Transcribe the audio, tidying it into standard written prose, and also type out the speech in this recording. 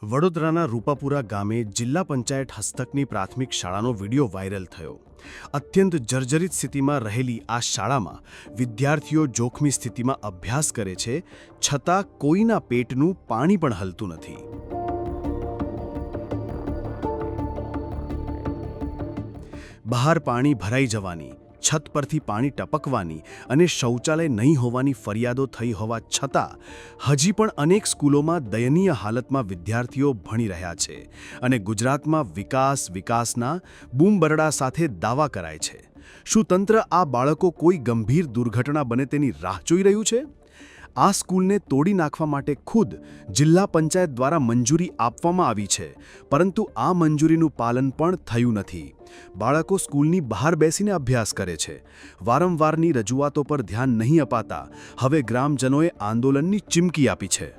વડોદરાના રૂપાપુરા ગામે જિલ્લા પંચાયત હસ્તકની પ્રાથમિક શાળાનો વિડીયો વાયરલ થયો. અત્યંત જર્જરિત સ્થિતિમાં રહેલી આ શાળામાં વિદ્યાર્થીઓ જોખમી સ્થિતિમાં અભ્યાસ કરે છે, છતાં કોઈના પેટનું પાણી પણ હલતું નથી. બહાર પાણી ભરાઈ જવાની, છત પરથી પાણી ટપકવાની અને શૌચાલય નહીં હોવાની ફરિયાદો થઈ હોવા છતાં હજી પણ અનેક સ્કૂલોમાં દયનીય હાલતમાં વિદ્યાર્થીઓ ભણી રહ્યા છે અને ગુજરાતમાં વિકાસના બૂમબરડા સાથે દાવા કરાય છે. શું તંત્ર આ બાળકો કોઈ ગંભીર દુર્ઘટના બને તેની રાહ જોઈ રહ્યું છે? આ સ્કૂલને તોડી નાખવા માટે ખુદ જિલ્લા પંચાયત દ્વારા મંજૂરી આપવામાં આવી છે, પરંતુ આ મંજૂરીનું પાલન પણ થયું નથી. બાળકો સ્કૂલની બહાર બેસીને અભ્યાસ કરે છે. વારંવારની રજૂઆતો પર ધ્યાન નહીં અપાતા હવે ગ્રામજનોએ આંદોલનની ચીમકી આપી છે.